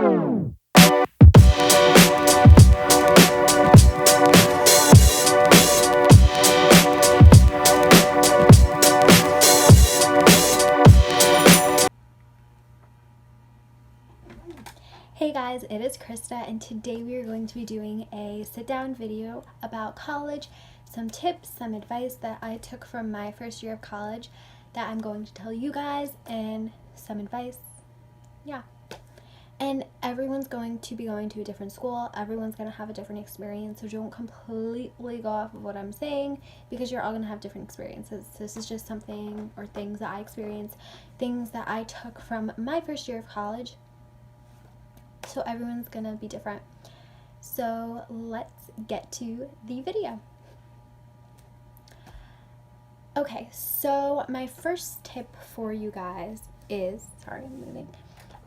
Hey guys, it is Krista, and today we are going to be doing a sit-down video about college, some tips, some advice that I took from my first year of college that I'm going to tell you guys, and some advice, yeah. And everyone's going to be going to a different school, everyone's going to have a different experience, so don't completely go off of what I'm saying, because you're all going to have different experiences. This is just something, or things that I experienced, things that I took from my first year of college. So everyone's gonna be different. So let's get to the video. Okay, so my first tip for you guys is, sorry, I'm moving.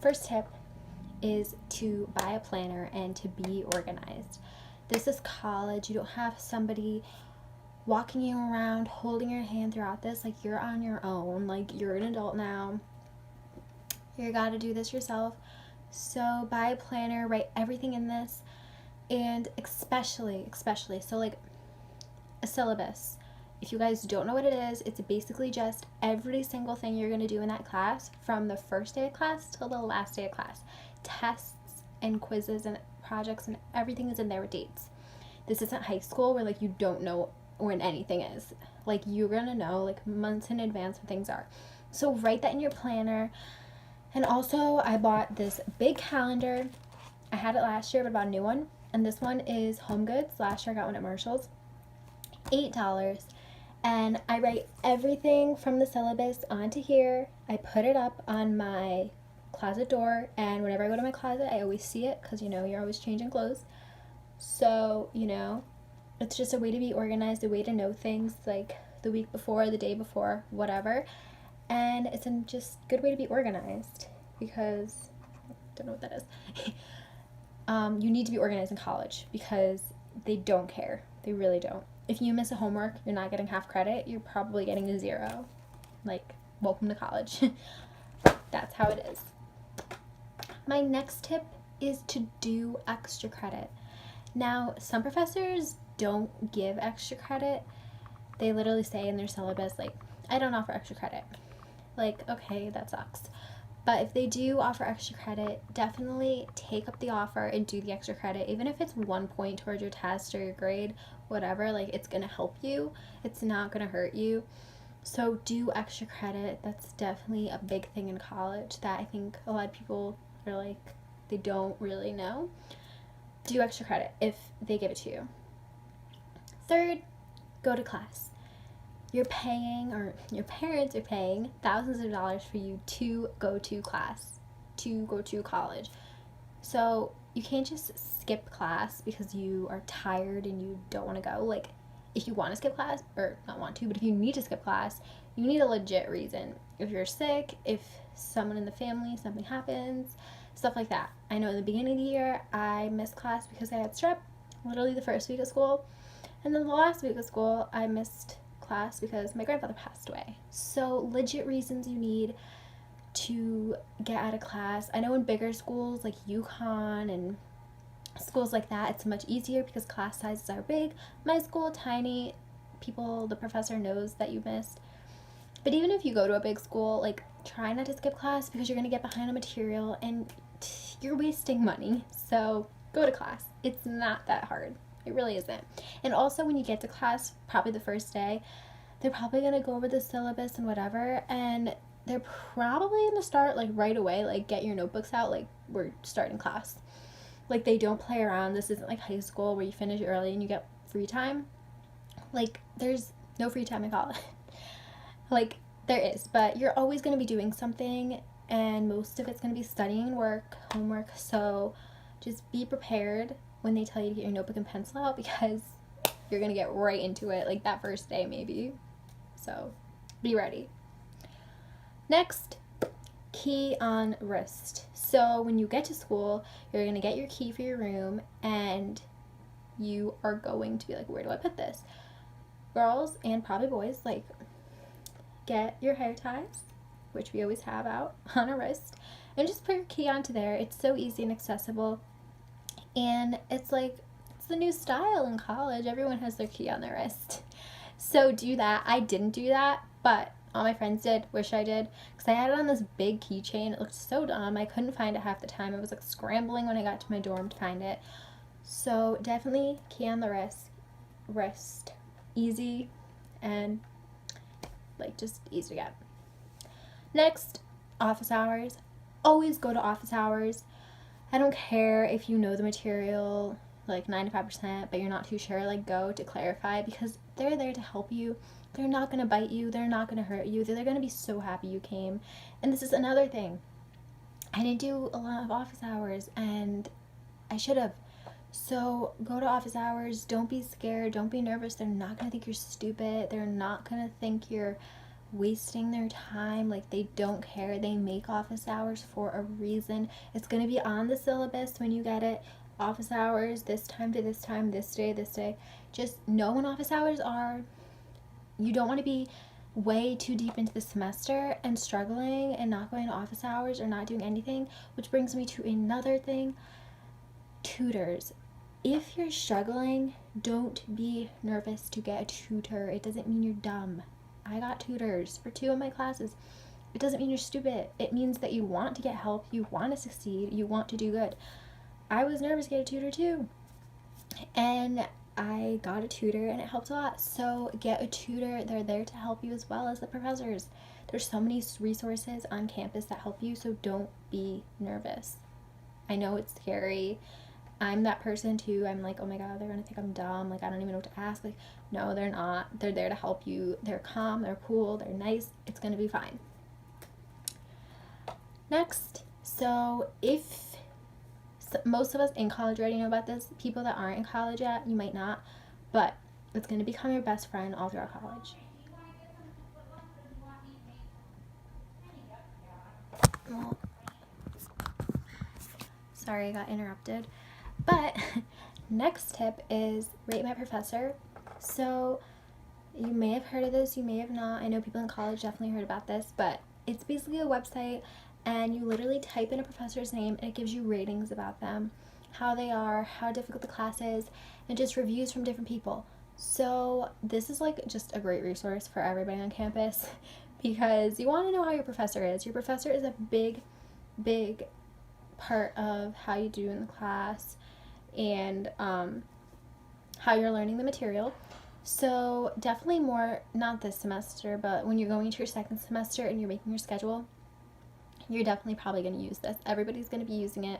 First tip is to buy a planner and to be organized. This is college. You don't have somebody walking you around, holding your hand throughout this. Like, you're on your own. Like, you're an adult now. You gotta do this yourself. So buy a planner, write everything in this, and especially, so like a syllabus. If you guys don't know what it is, it's basically just every single thing you're going to do in that class from the first day of class till the last day of class. Tests and quizzes and projects and everything is in there with dates. This isn't high school where like you don't know when anything is. Like, you're going to know like months in advance when things are. So write that in your planner. And also, I bought this big calendar. I had it last year, but I bought a new one. And this one is Home Goods. Last year I got one at Marshall's. $8. And I write everything from the syllabus onto here. I put it up on my closet door. And whenever I go to my closet, I always see it because, you know, you're always changing clothes. So, you know, it's just a way to be organized, a way to know things like the week before, the day before, whatever. And it's a just good way to be organized, because I don't know what that is. You need to be organized in college because they don't care. They really don't. If you miss a homework, you're not getting half credit. You're probably getting a 0. Like, welcome to college. That's how it is. My next tip is to do extra credit. Now, some professors don't give extra credit. They literally say in their syllabus, like, I don't offer extra credit. Like, okay, that sucks. But if they do offer extra credit, definitely take up the offer and do the extra credit. Even if it's 1 point towards your test or your grade, whatever, like, it's going to help you. It's not going to hurt you. So do extra credit. That's definitely a big thing in college that I think a lot of people are like, they don't really know. Do extra credit if they give it to you. Third, go to class. You're paying, or your parents are paying, thousands of dollars for you to go to class, to go to college. So you can't just skip class because you are tired and you don't want to go. Like, if you want to skip class, or not want to, but if you need to skip class, you need a legit reason. If you're sick, if someone in the family, something happens, stuff like that. I know in the beginning of the year, I missed class because I had strep, literally the first week of school. And then the last week of school, I missed class because my grandfather passed away. So legit reasons you need to get out of class. I know in bigger schools like UConn and schools like that, it's much easier because class sizes are big. My school, tiny. The professor knows that you missed. But even if you go to a big school, like, try not to skip class because you're going to get behind on material and you're wasting money. So go to class. It's not that hard. It really isn't. And also, when you get to class, probably the first day, they're probably going to go over the syllabus and whatever, and they're probably going to start, like, right away, like, get your notebooks out, like, we're starting class. Like, they don't play around. This isn't like high school where you finish early and you get free time. Like, there's no free time in college. Like, there is, but you're always going to be doing something, and most of it's going to be studying, homework, so just be prepared when they tell you to get your notebook and pencil out, because you're going to get right into it, like, that first day maybe. So be ready. Next, key on wrist. So when you get to school, you're going to get your key for your room, and you are going to be like, where do I put this? Girls, and probably boys, like, get your hair ties, which we always have out on our wrist, and just put your key onto there. It's so easy and accessible, and it's like, it's the new style in college. Everyone has their key on their wrist. So do that. I didn't do that, but all my friends did. Wish I did, because I had it on this big keychain. It looked so dumb. I couldn't find it half the time. I was like scrambling when I got to my dorm to find it. So definitely key on the wrist. Easy and like just easy to get. Next, office hours. Always go to office hours. I don't care if you know the material like 95%, but you're not too sure, like go to clarify, because they're there to help you. They're not going to bite you. They're not going to hurt you. They're going to be so happy you came. And this is another thing. I didn't do a lot of office hours, and I should have. So go to office hours. Don't be scared. Don't be nervous. They're not going to think you're stupid. They're not going to think you're wasting their time. Like, they don't care. They make office hours for a reason. It's going to be on the syllabus when you get it. Office hours, this time to this time, this day, this day. Just know when office hours are. You don't want to be way too deep into the semester and struggling and not going to office hours or not doing anything, which brings me to another thing. Tutors. If you're struggling, don't be nervous to get a tutor. It doesn't mean you're dumb. I got tutors for 2 of my classes. It doesn't mean you're stupid. It means that you want to get help, you want to succeed, you want to do good. I was nervous to get a tutor too, and I got a tutor and it helped a lot. So get a tutor. They're there to help you as well as the professors. There's so many resources on campus that help you, so don't be nervous. I know it's scary. I'm that person too. I'm like, oh my god, they're gonna think I'm dumb, like I don't even know what to ask. Like, no, they're not. They're there to help you. They're calm, they're cool, they're nice. It's gonna be fine. Next, so if most of us in college already know about this, people that aren't in college yet, you might not, but it's gonna become your best friend all throughout college. Well, sorry, I got interrupted. But next tip is rate my professor. So you may have heard of this, you may have not. I know people in college definitely heard about this, but it's basically a website, and you literally type in a professor's name and it gives you ratings about them, how they are, how difficult the class is, and just reviews from different people. So this is like just a great resource for everybody on campus because you want to know how your professor is. Your professor is a big part of how you do in the class and how you're learning the material. So definitely more, not this semester, but when you're going into your second semester and you're making your schedule, you're definitely probably going to use this. Everybody's going to be using it.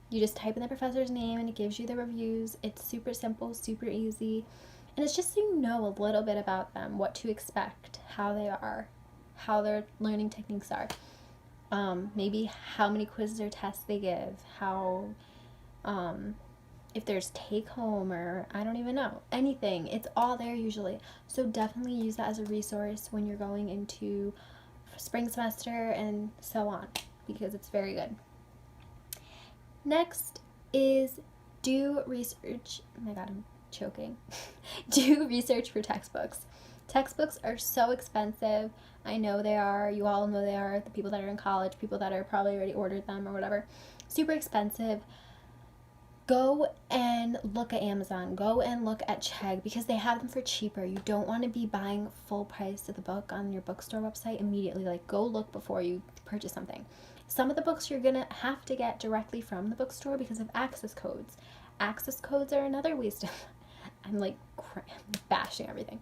You just type in the professor's name and it gives you the reviews. It's super simple, super easy. And it's just so you know a little bit about them, what to expect, how they are, how their learning techniques are. Maybe how many quizzes or tests they give, how, if there's take home, or I don't even know, anything. It's all there usually. So definitely use that as a resource when you're going into spring semester and so on, because it's very good. Next is do research. Oh my god, I'm choking. Do research for textbooks. Textbooks are so expensive. I know they are. You all know they are. The people that are in college, people that are probably already ordered them or whatever. Super expensive. Go and look at Amazon. Go and look at Chegg because they have them for cheaper. You don't want to be buying full price of the book on your bookstore website immediately. Like, go look before you purchase something. Some of the books you're going to have to get directly from the bookstore because of access codes. Access codes are another waste of... I'm like bashing everything.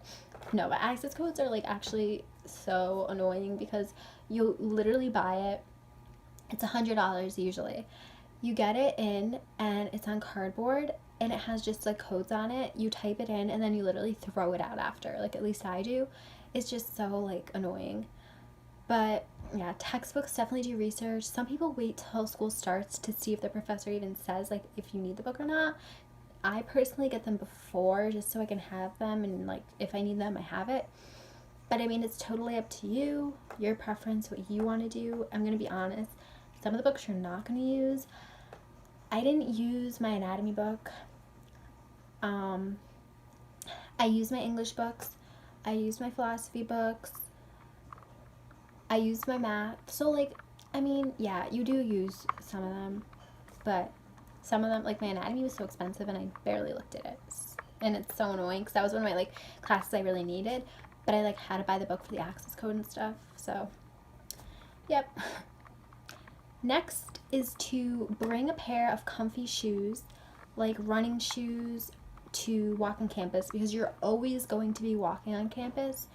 No, but access codes are like actually so annoying because you literally buy it. It's $100 usually. You get it in and it's on cardboard and it has just like codes on it. You type it in and then you literally throw it out after. Like, at least I do. It's just so like annoying. But yeah, textbooks, definitely do research. Some people wait till school starts to see if the professor even says like if you need the book or not. I personally get them before just so I can have them, and like if I need them I have it. But I mean, it's totally up to you, your preference, what you want to do. I'm gonna be honest, some of the books you're not gonna use. I didn't use my anatomy book. I used my English books. I used my philosophy books. I used my math. So like I mean, yeah, you do use some of them, but some of them, like my anatomy was so expensive and I barely looked at it. And it's so annoying because that was one of my like classes I really needed, but I like had to buy the book for the access code and stuff. So, yep. Next is to bring a pair of comfy shoes, like running shoes, to walk on campus because you're always going to be walking on campus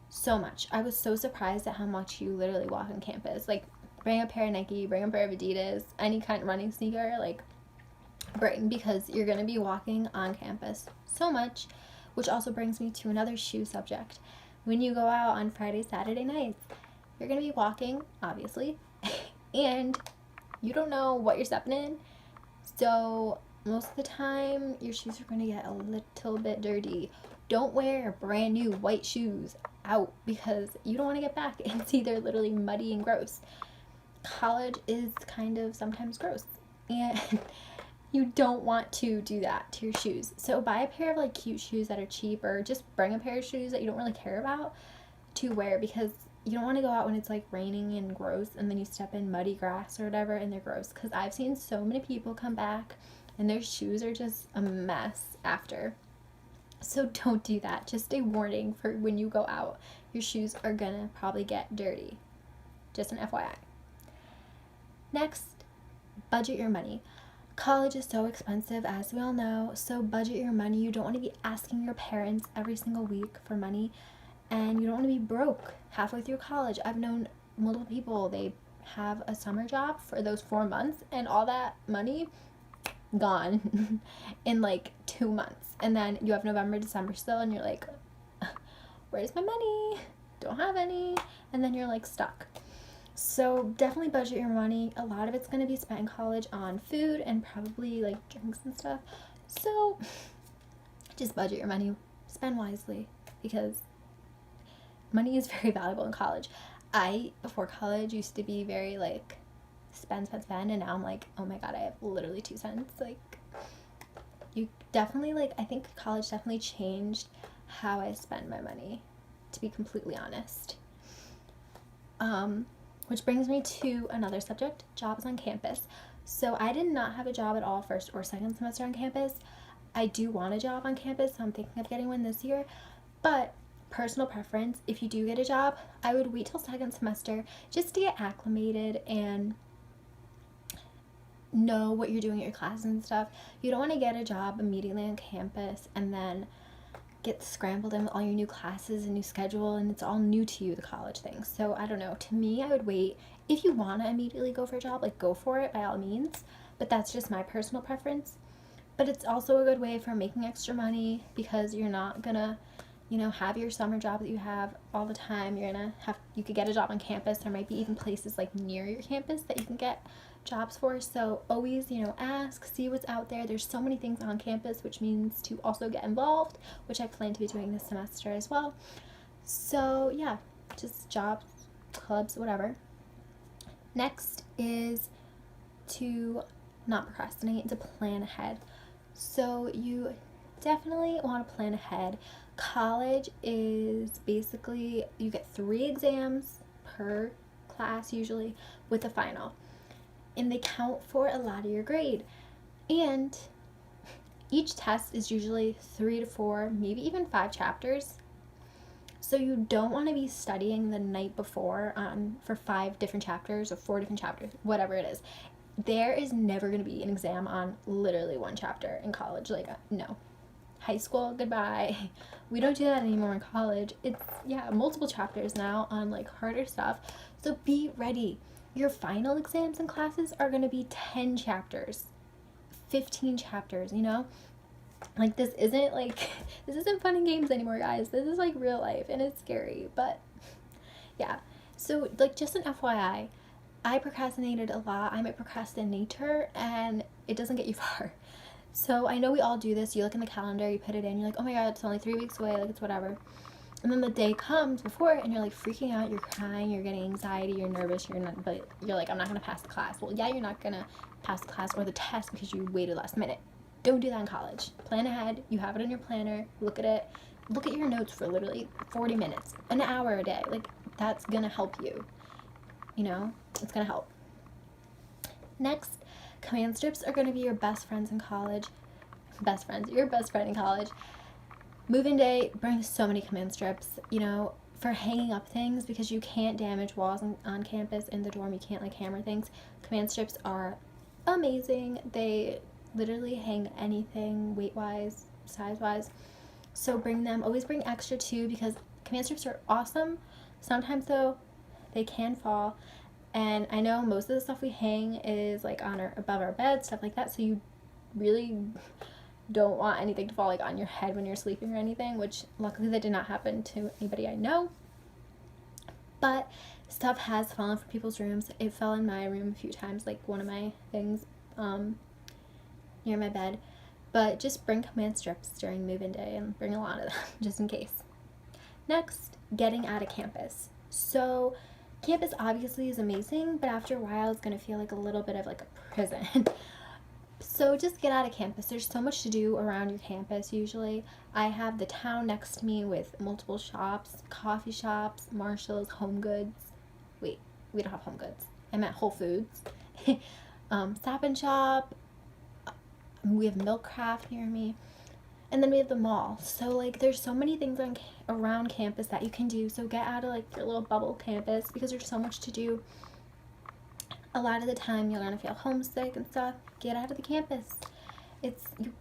so much. I was so surprised at how much you literally walk on campus. Like, bring a pair of Nike, bring a pair of Adidas, any kind of running sneaker, like, bring, because you're going to be walking on campus so much, which also brings me to another shoe subject. When you go out on Friday, Saturday nights, you're going to be walking, obviously, and you don't know what you're stepping in, so most of the time your shoes are going to get a little bit dirty. Don't wear brand new white shoes out because you don't want to get back and see they're literally muddy and gross. College is kind of sometimes gross, and you don't want to do that to your shoes. So buy a pair of like cute shoes that are cheap, or just bring a pair of shoes that you don't really care about to wear, because you don't want to go out when it's like raining and gross and then you step in muddy grass or whatever and they're gross, because I've seen so many people come back and their shoes are just a mess after. So don't do that. Just a warning for when you go out. Your shoes are gonna probably get dirty. Just an FYI. Next, budget your money. College is so expensive, as we all know, so budget your money. You don't want to be asking your parents every single week for money, and you don't want to be broke halfway through college. I've known multiple people, they have a summer job for those 4 months, and all that money gone in like 2 months. And then you have November, December still, and you're like, where's my money? Don't have any. And then you're like stuck. So definitely budget your money. A lot of it's going to be spent in college on food and probably like drinks and stuff. So just budget your money. Spend wisely, because money is very valuable in college. I, before college, used to be very like spend, and now I'm like, oh my god, I have literally 2 cents. Like, you definitely, like, I think college definitely changed how I spend my money, to be completely honest. Which brings me to another subject, jobs on campus. So I did not have a job at all first or second semester on campus. I do want a job on campus, so I'm thinking of getting one this year. But personal preference, if you do get a job, I would wait till second semester just to get acclimated and know what you're doing at your classes and stuff. You don't want to get a job immediately on campus and then get scrambled in with all your new classes and new schedule, and it's all new to you, the college thing. So I don't know, to me, I would wait. If you want to immediately go for a job, like, go for it by all means, but that's just my personal preference. But it's also a good way for making extra money, because you're not gonna, you know, have your summer job that you have all the time. You could get a job on campus. There might be even places like near your campus that you can get jobs for. So always, you know, ask, see what's out there. There's so many things on campus, which means to also get involved, which I plan to be doing this semester as well. So yeah, just jobs, clubs, whatever. Next is to not procrastinate, to plan ahead. So you definitely want to plan ahead. College is basically, you get 3 exams per class usually, with a final, and they count for a lot of your grade. And each test is usually 3 to 4, maybe even 5 chapters. So you don't want to be studying the night before for 5 different chapters or 4 different chapters, whatever it is. There is never going to be an exam on literally 1 chapter in college. Like, no. High school, goodbye. We don't do that anymore in college. It's, yeah, multiple chapters now on like harder stuff. So be ready. Your final exams and classes are going to be 10 chapters, 15 chapters, you know? Like, this isn't fun and games anymore, guys. This is like real life, and it's scary, but yeah. So, like, just an FYI, I procrastinated a lot. I'm a procrastinator, and it doesn't get you far. So I know we all do this. You look in the calendar, you put it in, you're like, oh my god, it's only 3 weeks away, like, it's whatever. And then the day comes before, and you're like freaking out, you're crying, you're getting anxiety, you're nervous, but you're like, I'm not gonna pass the class. Well, yeah, you're not gonna pass the class or the test because you waited last minute. Don't do that in college. Plan ahead. You have it in your planner. Look at it. Look at your notes for literally 40 minutes, an hour a day. Like, that's gonna help you, you know? it's gonna help. Next, command strips are gonna be your best friends in college. Best friends, your best friend in college. Move-in day, bring so many command strips, you know, for hanging up things, because you can't damage walls on campus. In the dorm, you can't like hammer things. Command strips are amazing. They literally hang anything weight-wise, size-wise. So bring them. Always bring extra too, because command strips are awesome. Sometimes though, they can fall. And I know most of the stuff we hang is like on our above our bed, stuff like that. So you really don't want anything to fall like on your head when you're sleeping or anything, which luckily that did not happen to anybody I know. But stuff has fallen from people's rooms. It fell in my room a few times, like one of my things near my bed. But just bring command strips during move-in day, and bring a lot of them just in case. Next, getting out of campus. So campus obviously is amazing, but after a while it's going to feel like a little bit of like a prison. So just get out of campus. There's so much to do around your campus usually. I have the town next to me with multiple shops, coffee shops, Marshalls, Home Goods. Wait, we don't have Home Goods. I meant Whole Foods. Stop and Shop. We have Milk Craft near me. And then we have the mall. So like there's so many things around campus that you can do. So get out of like your little bubble campus, because there's so much to do. A lot of the time you're gonna feel homesick and stuff. Get out of the campus. You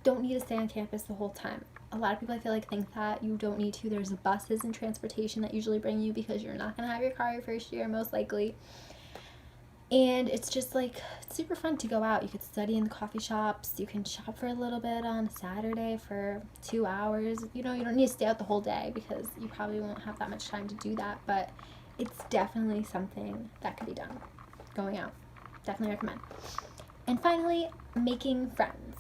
don't need to stay on campus the whole time. A lot of people I feel like think that you don't need to. There's buses and transportation that usually bring you, because you're not gonna have your car your first year most likely. And it's just like super fun to go out. You could study in the coffee shops. You can shop for a little bit on Saturday for 2 hours. You know, you don't need to stay out the whole day, because you probably won't have that much time to do that. But it's definitely something that could be done. Going out. Definitely recommend. And finally, making friends.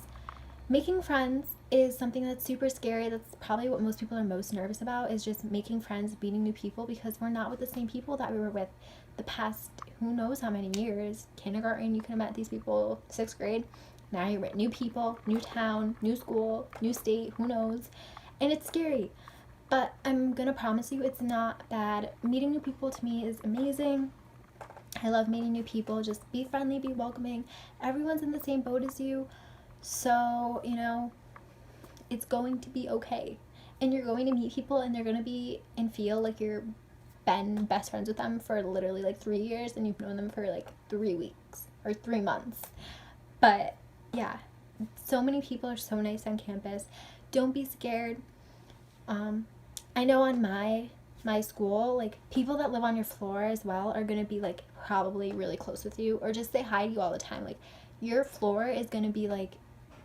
Making friends is something that's super scary. That's probably what most people are most nervous about, is just making friends, meeting new people, because we're not with the same people that we were with the past who knows how many years. Kindergarten, you could have met these people. 6th grade, now you're with new people, new town, new school, new state, who knows. And it's scary. But I'm gonna promise you it's not bad. Meeting new people to me is amazing. I love meeting new people. Just be friendly, be welcoming. Everyone's in the same boat as you. So, you know, it's going to be okay. And you're going to meet people, and they're going to be and feel like you're been best friends with them for literally like 3 years, and you've known them for like 3 weeks or 3 months. But yeah, so many people are so nice on campus. Don't be scared. I know on my school, like people that live on your floor as well are going to be like probably really close with you, or just say hi to you all the time. Like your floor is going to be like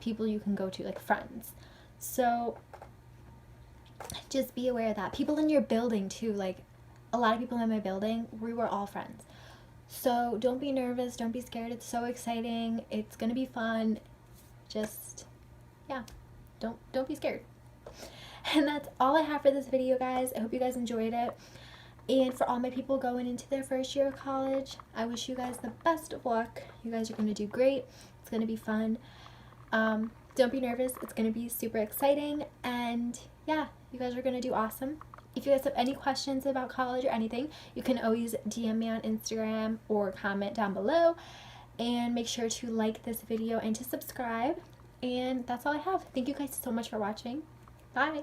people you can go to, like friends. So just be aware of that. People in your building too, like a lot of people in my building, we were all friends. So don't be nervous, don't be scared. It's so exciting. It's going to be fun. Just yeah, don't be scared. And that's all I have for this video, guys. I hope you guys enjoyed it. And for all my people going into their first year of college, I wish you guys the best of luck. You guys are going to do great. It's going to be fun. Don't be nervous. It's going to be super exciting. And yeah, you guys are going to do awesome. If you guys have any questions about college or anything, you can always DM me on Instagram or comment down below. And make sure to like this video and to subscribe. And that's all I have. Thank you guys so much for watching. Bye.